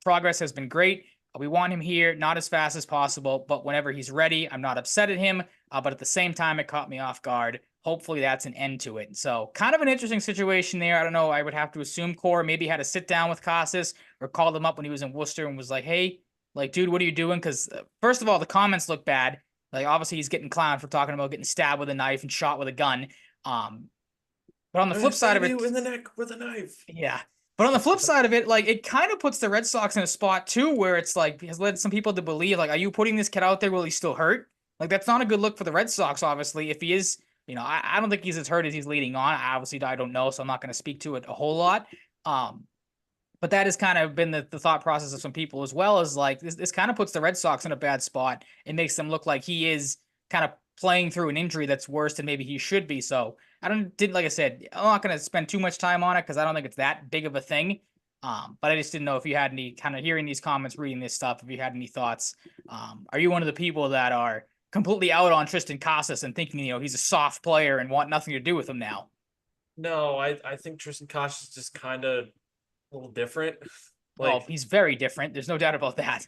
progress has been great. We want him here, not as fast as possible, but whenever he's ready, I'm not upset at him. But at the same time, it caught me off guard. Hopefully that's an end to it. So kind of an interesting situation there. I don't know. I would have to assume Core maybe had to sit down with Casas or called him up when he was in Worcester and was like, hey, like, dude, what are you doing? Because first of all, the comments look bad. Like, obviously he's getting clowned for talking about getting stabbed with a knife and shot with a gun. But on the flip side of it, you in the neck with a knife. yeah. But on the flip side of it, like, it kind of puts the Red Sox in a spot too, where it's like has led some people to believe, like, are you putting this kid out there? Will he still hurt? Like, that's not a good look for the Red Sox, obviously. If he is, I don't think he's as hurt as he's leading on. Obviously, I don't know, so I'm not going to speak to it a whole lot. But that has kind of been the thought process of some people, as well as like this kind of puts the Red Sox in a bad spot. It makes them look like he is kind of playing through an injury that's worse than maybe he should be. So didn't like I said, I'm not going to spend too much time on it because I don't think it's that big of a thing. But I just didn't know if you had any kind of hearing these comments, reading this stuff, if you had any thoughts. Are you one of the people that are completely out on Tristan Casas and thinking, he's a soft player and want nothing to do with him now? No, I think Tristan Kosh is just kind of a little different. Well, he's very different. There's no doubt about that.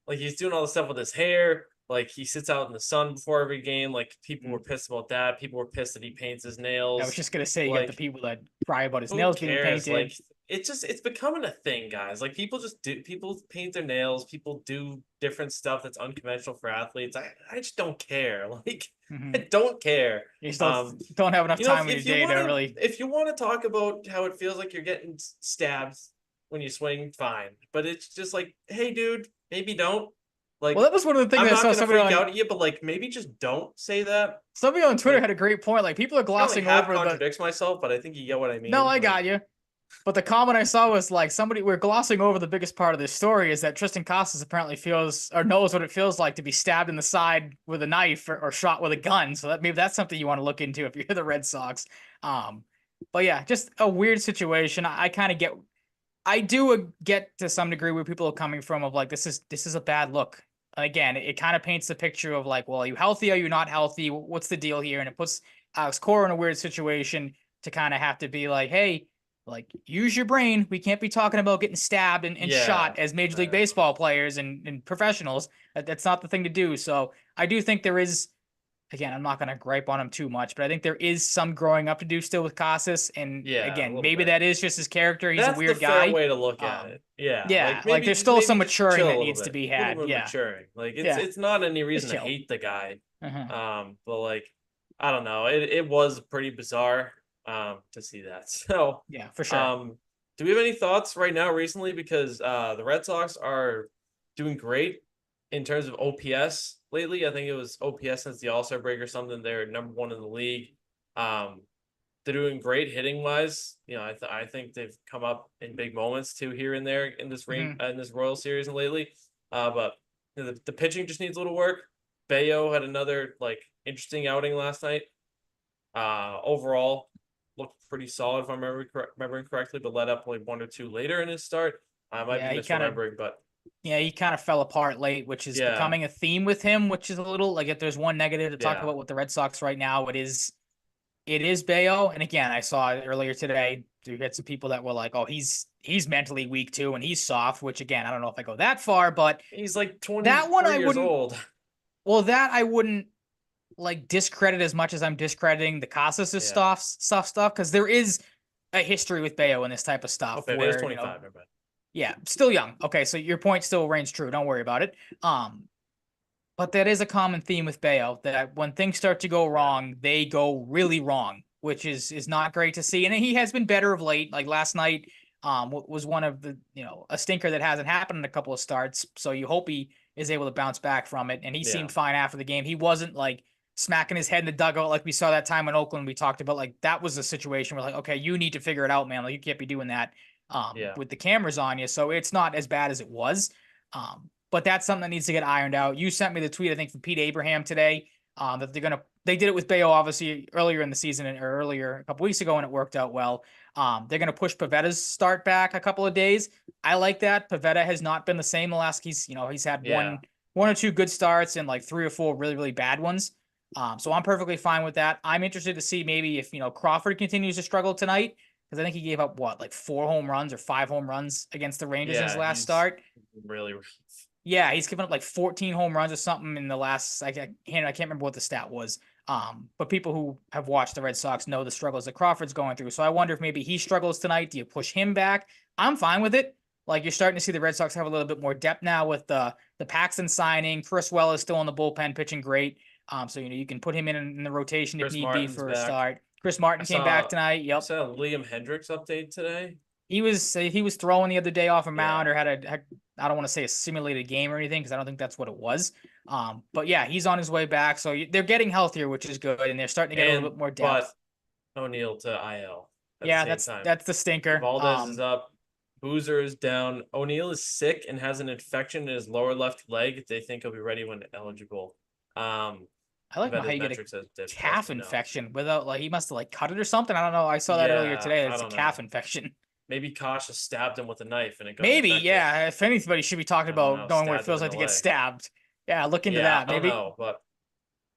Like, he's doing all the stuff with his hair. Like, he sits out in the sun before every game. Like, people were pissed about that. People were pissed that he paints his nails. I was just gonna say, you got the people that cry about his who nails cares? being painted. Like, it's becoming a thing, guys. Like, people paint their nails. People do different stuff that's unconventional for athletes. I just don't care. Like, I don't care. You just don't have enough time in your day to really. If you want to talk about how it feels like you're getting stabbed when you swing, fine. But it's just like, hey, dude, maybe don't. Like, well, that was one of the things I'm I not saw gonna somebody freak on. out at you, but like, maybe just don't say that. Somebody on Twitter had a great point. Like, people are glossing over contradicts myself, but I think you get what I mean. No, I got you. But the comment I saw was like, we're glossing over the biggest part of this story is that Tristan Casas apparently feels or knows what it feels like to be stabbed in the side with a knife or shot with a gun. So maybe that's something you want to look into if you're the Red Sox. But yeah, just a weird situation. I do get to some degree where people are coming from of like, this is a bad look. And again, it kind of paints the picture of like, well, are you healthy? Are you not healthy? What's the deal here? And it puts Alex Cora in a weird situation to kind of have to be like, hey, like, use your brain. We can't be talking about getting stabbed and shot as Major League Baseball players and professionals. That's not the thing to do. So I do think there is, again, I'm not going to gripe on him too much, but I think there is some growing up to do still with Casas. And again, maybe that is just his character. He's a weird guy. That's the fair way to look at it. Yeah. Yeah. Like there's still some maturing that needs to be had. Yeah. Maturing. Like, it's not any reason to hate the guy. But like, I don't know. It was pretty bizarre to see that. So yeah, for sure. Do we have any thoughts right now recently? Because the Red Sox are doing great in terms of OPS lately. I think it was OPS since the All-Star break or something. They're number 1 in the league. They're doing great hitting wise. I think they've come up in big moments too here and there in this in this Royal Series and lately. But the pitching just needs a little work. Bayo had another like interesting outing last night. Overall, looked pretty solid if I'm remembering correctly, but let up like 1 or 2 later in his start. I might be misremembering, but yeah, he kind of fell apart late, which is becoming a theme with him, which is a little like if there's one negative to talk about with the Red Sox right now, it is Bayo. And again, I saw earlier today, you had some people that were like, oh, he's mentally weak too, and he's soft, which again, I don't know if I go that far, but he's like 20 years old. Well, that I wouldn't like discredit as much as I'm discrediting the Casas stuff, because there is a history with Bayo and this type of stuff. Okay, where, 25, yeah, still young. Okay, so your point still reigns true. Don't worry about it. But that is a common theme with Bayo, that when things start to go wrong, they go really wrong, which is not great to see. And he has been better of late. Like last night, was one of the a stinker that hasn't happened in a couple of starts. So you hope he is able to bounce back from it. And he seemed fine after the game. He wasn't like smacking his head in the dugout like we saw that time in Oakland. We talked about like that was a situation where like, okay, you need to figure it out, man. Like you can't be doing that with the cameras on you. So it's not as bad as it was. But that's something that needs to get ironed out. You sent me the tweet, I think, from Pete Abraham today, that they did it with Bayo, obviously, earlier in the season or earlier a couple weeks ago, and it worked out well. They're going to push Pavetta's start back a couple of days. I like that. Pavetta has not been the same the last, he's had one or 2 good starts and like 3 or 4 really, really bad ones. So I'm perfectly fine with that. I'm interested to see maybe if, Crawford continues to struggle tonight, because I think he gave up what, like 4 home runs or 5 home runs against the Rangers in his Yeah, last he's start. really rough. Yeah, he's given up like 14 home runs or something in the last. I can't remember what the stat was. But people who have watched the Red Sox know the struggles that Crawford's going through. So I wonder if maybe he struggles tonight. Do you push him back? I'm fine with it. Like, you're starting to see the Red Sox have a little bit more depth now with the Paxton signing. Chris Well is still in the bullpen pitching great. So you can put him in the rotation if Chris need be Martin's for a back. start. Chris I Martin came back saw tonight. I Yep. saw a Liam Hendricks update today. He was throwing the other day off a mound, Yeah. or I don't want to say a simulated game or anything, because I don't think that's what it was. But yeah, he's on his way back, so they're getting healthier, which is good, and they're starting to get a little bit more But depth. O'Neal to IL at the Yeah, same that's time. that's the stinker. Valdez is up. Boozer is down. O'Neal is sick and has an infection in his lower left leg. They think he'll be ready when eligible. I like But how his you get a metrics says calf tested no. infection without, like, he must have like cut it or something. I don't know. I saw that earlier Yeah, today. I It's a don't calf know. infection. Maybe Kosh just stabbed him with a knife and it got Maybe, infected. yeah. If anybody should be talking I don't about know. going where it Stabbed him feels in like the to get leg. stabbed. Yeah, look into Yeah, that. I don't Maybe. know, but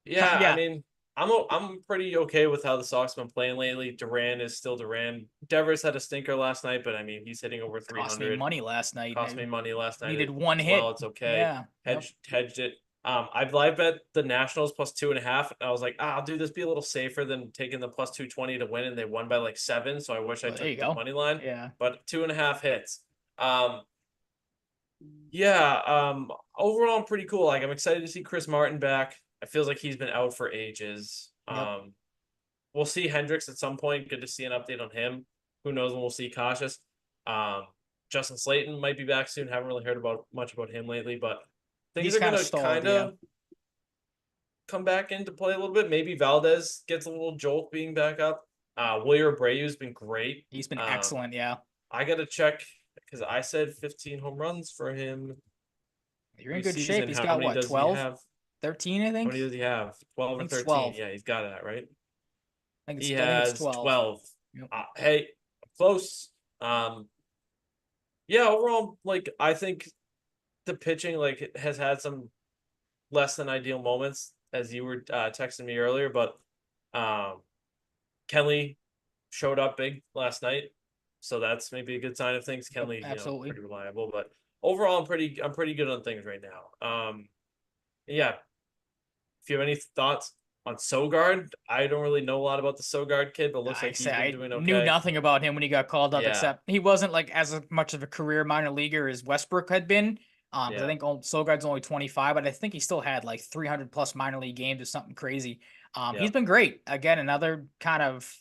yeah, I Yeah, mean, I'm pretty okay with how the Sox been playing lately. Duran is still Duran. Devers had a stinker last night, but I mean, he's hitting over cost me 300. money last night. Cost me money last night Needed one as well. hit. It's okay. Yeah. Yep. Hedged it. I've live bet the Nationals plus 2.5. And I was like, I'll do this, be a little safer than taking the plus 220 to win, and they won by like 7. So I wish I Well, there took you the go. money line. Yeah. But 2.5 hits. Um, yeah. Overall, I'm pretty cool. Like, I'm excited to see Chris Martin back. It feels like he's been out for ages. Yep. We'll see Hendricks at some point. Good to see an update on him. Who knows when we'll see Cautious. Um, Justin Slayton might be back soon. Haven't really heard much about him lately, but things He's are kind of gonna stalled. kind Yeah. of come back into play a little bit. Maybe Valdez gets a little jolt being back up. Wilyer Abreu's been great. He's been excellent. Yeah. I gotta check because I said 15 home runs for him You're in good shape. preseason. He's How got many what, does he 12, have? 13, I How think. many does he have? 12 I or think it's 13? 12. Yeah, he's got that right. He I think it's has 12. 12. Yep. Hey, close. Yeah, overall, like I think the pitching like has had some less than ideal moments, as you were texting me earlier, but um, Kenley showed up big last night, so that's maybe a good sign of things. Yep, Kenley, absolutely. pretty reliable, but overall, I'm pretty good on things right now. Yeah. If you have any thoughts on Sogard, I don't really know a lot about the Sogard kid, but looks I like say he's been I doing knew okay. nothing about him when he got called up, Yeah, except he wasn't like as much of a career minor leaguer as Westbrook had been. Because I yeah, think Sogard's only 25, but I think he still had like 300 plus minor league games or something crazy. yeah, He's been great. Again, another kind of,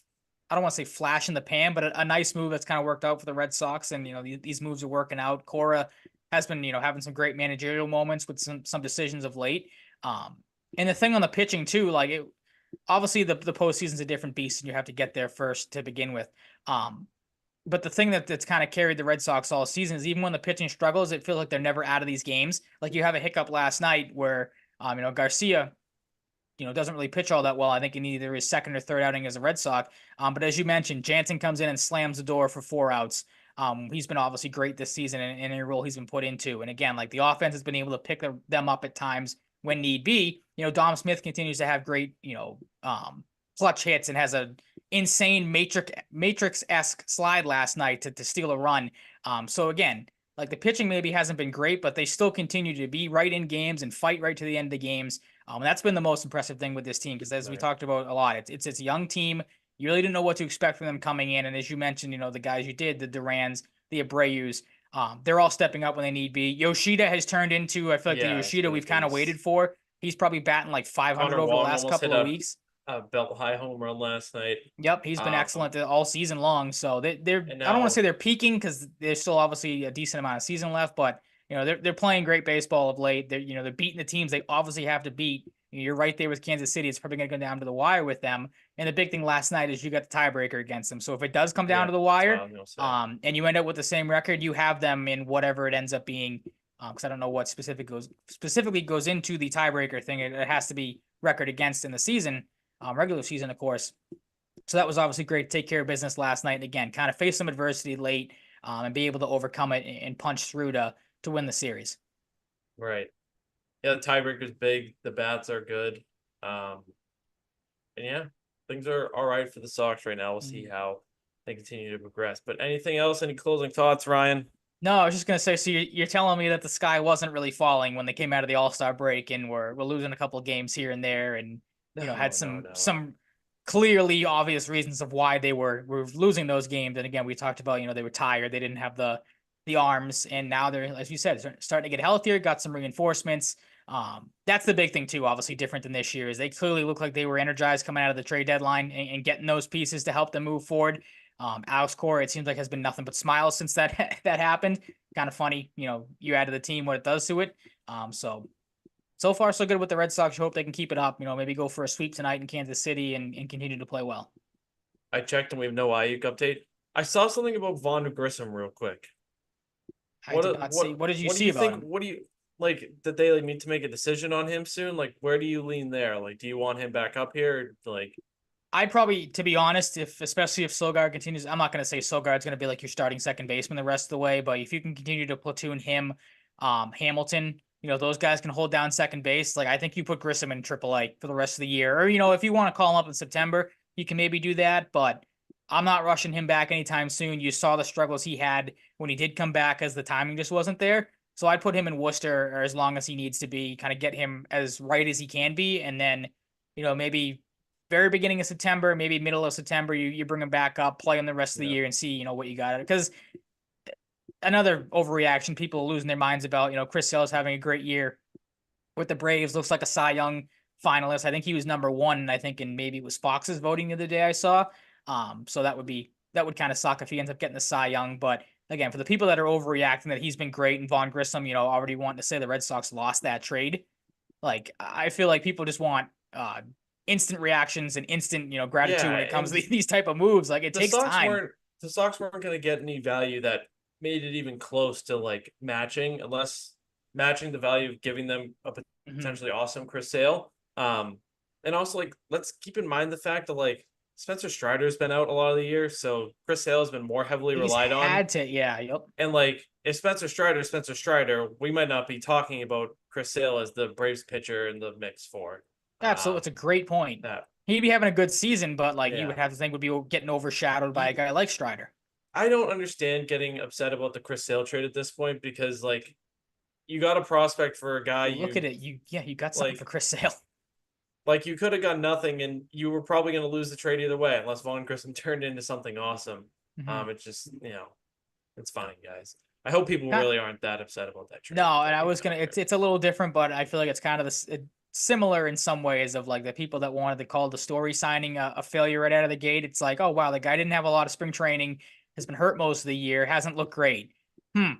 I don't want to say flash in the pan, but a nice move that's kind of worked out for the Red Sox. And these moves are working out. Cora has been having some great managerial moments with some decisions of late. Um, and the thing on the pitching too, like it obviously the postseason's a different beast, and you have to get there first to begin with. Um, but the thing that's kind of carried the Red Sox all season is even when the pitching struggles, it feels like they're never out of these games. Like, you have a hiccup last night where Garcia doesn't really pitch all that well. I think in either his second or third outing as a Red Sox. But as you mentioned, Jansen comes in and slams the door for 4 outs. He's been obviously great this season in any role he's been put into. And again, like, the offense has been able to pick them up at times when need be. Dom Smith continues to have great, clutch hits and has a insane Matrix-esque slide last night to steal a run. So again, like, the pitching maybe hasn't been great, but they still continue to be right in games and fight right to the end of the games. That's been the most impressive thing with this team, because as we right. talked about a lot, it's a young team. You really didn't know what to expect from them coming in, and as you mentioned, the guys you did, the Durans, the Abreu's, they're all stepping up when they need be. Yoshida has turned into, I feel like, the Yeah. It's Yoshida been a we've kind of beast. waited for. He's probably batting like 500 Connor over the Wong last almost hit couple of weeks. a belt high home run last night. Yep, he's been excellent all season long. So they're And I don't want to now say they're peaking, because there's still obviously a decent amount of season left, but they're playing great baseball of late. They're beating the teams they obviously have to beat. You're right there with Kansas City. It's probably going to go down to the wire with them. And the big thing last night is you got the tiebreaker against them. So if it does come down yeah, to the that's what I wire, was gonna say. and you end up with the same record, you have them in whatever it ends up being. Because I don't know what specifically goes into the tiebreaker thing. It has to be record against in the season, regular season, of course. So that was obviously great to take care of business last night. And again, kind of face some adversity late, and be able to overcome it and punch through to win the series. Right. Yeah, the tiebreaker's big. The bats are good. And yeah, things are all right for the Sox right now. We'll see how they continue to progress. But anything else? Any closing thoughts, Ryan? No, I was just gonna say. So you're telling me that the sky wasn't really falling when they came out of the All-Star break, and we're losing a couple of games here and there, and had No, no, no. some clearly obvious reasons of why they were losing those games. And again, we talked about they were tired, they didn't have the arms, and now they're, as you said, starting to get healthier, got some reinforcements. That's the big thing too. Obviously, different than this year is they clearly look like they were energized coming out of the trade deadline and getting those pieces to help them move forward. Alex Cora, it seems like has been nothing but smiles since that that happened. Kind of funny, you add to the team what it does to it. So far so good with the Red Sox. I hope they can keep it up. Maybe go for a sweep tonight in Kansas City and continue to play well. I checked and we have no Aiyuk update. I saw something about Von Grissom real quick. I did not see. What did you see about him? What do you like? Did they need to make a decision on him soon? Like, where do you lean there? Like, do you want him back up here? Like, I'd probably, to be honest, especially if Sogard continues, I'm not going to say Sogard's going to be like your starting second baseman the rest of the way, but if you can continue to platoon him, Hamilton, those guys can hold down second base. Like, I think you put Grissom in AAA for the rest of the year, or if you want to call him up in September, you can maybe do that. But I'm not rushing him back anytime soon. You saw the struggles he had when he did come back, as the timing just wasn't there. So I'd put him in Worcester or as long as he needs to be, kind of get him as right as he can be, and then maybe very beginning of September, maybe middle of September, you bring him back up, play him the rest of the year, and see what you got. Because another overreaction, people losing their minds about Chris Sale is having a great year with the Braves. Looks like a Cy Young finalist. I think he was number one, and I think in maybe it was Fox's voting the other day I saw. So that would kind of suck if he ends up getting the Cy Young. But again, for the people that are overreacting that he's been great, and Von Grissom, already wanting to say the Red Sox lost that trade. Like, I feel like people just want instant reactions and instant gratitude when it comes to these type of moves. Like, it takes time. The Sox weren't going to get any value that made it even close to like matching, unless matching the value of giving them a potentially awesome Chris Sale. And also, like, let's keep in mind the fact that like Spencer Strider's been out a lot of the year, so Chris Sale has been more heavily relied on. Had to, yeah, yep. And like, if Spencer Strider, we might not be talking about Chris Sale as the Braves pitcher in the mix for. Absolutely, it's a great point. He'd be having a good season, but like you would have to think would be getting overshadowed by a guy like Strider. I don't understand getting upset about the Chris Sale trade at this point, because like, you got a prospect for a guy. Look at it, you got something for Chris Sale. Like, you could have got nothing, and you were probably going to lose the trade either way, unless Von Grissom turned into something awesome. It's just it's fine, guys. I hope people really aren't that upset about that trade. No, and I was gonna. It's a little different, but I feel like it's kind of similar in some ways of like the people that wanted to call the Story signing a failure right out of the gate. It's like, oh wow, the guy didn't have a lot of spring training, has been hurt most of the year, hasn't looked great.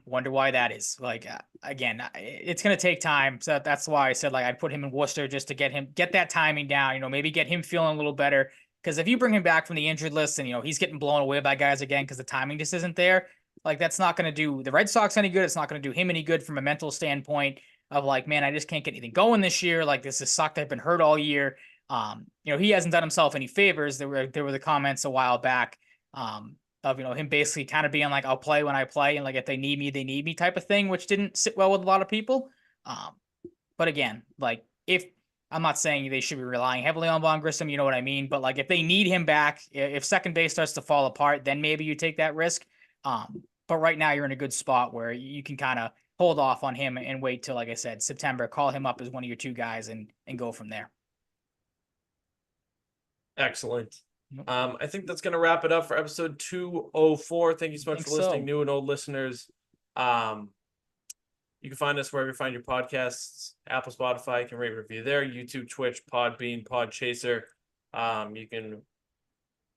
Wonder why that is. Like, again, it's gonna take time, so that's why I said like I'd put him in Worcester just to get that timing down. Maybe get him feeling a little better. Because if you bring him back from the injured list and he's getting blown away by guys again because the timing just isn't there, like that's not going to do the Red Sox any good. It's not going to do him any good from a mental standpoint of like, man, I just can't get anything going this year. Like, this has sucked. I've been hurt all year. He hasn't done himself any favors. There were the comments a while back of him basically kind of being like, I'll play when I play, and like if they need me, they need me type of thing, which didn't sit well with a lot of people. But again, like, if I'm not saying they should be relying heavily on Von Grissom, you know what I mean? But like, if they need him back, if second base starts to fall apart, then maybe you take that risk. But right now you're in a good spot where you can kind of hold off on him and wait till, like I said, September, call him up as one of your two guys and go from there. Excellent. I think that's going to wrap it up for episode 204. Thank you so much for listening, new and old listeners. You can find us wherever you find your podcasts, Apple, Spotify. You can rate and review there. YouTube, Twitch, Podbean, Podchaser. You can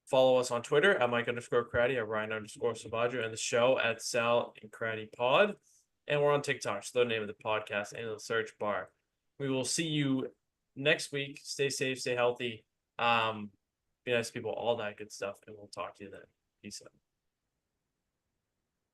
follow us on Twitter at Mike_Cratty, at Ryan_Salvaggio, and the show at Sal and Cratty Pod. And we're on TikTok, so the name of the podcast in the search bar. We will see you next week. Stay safe, stay healthy. Be nice to people, all that good stuff, and we'll talk to you then. Peace out.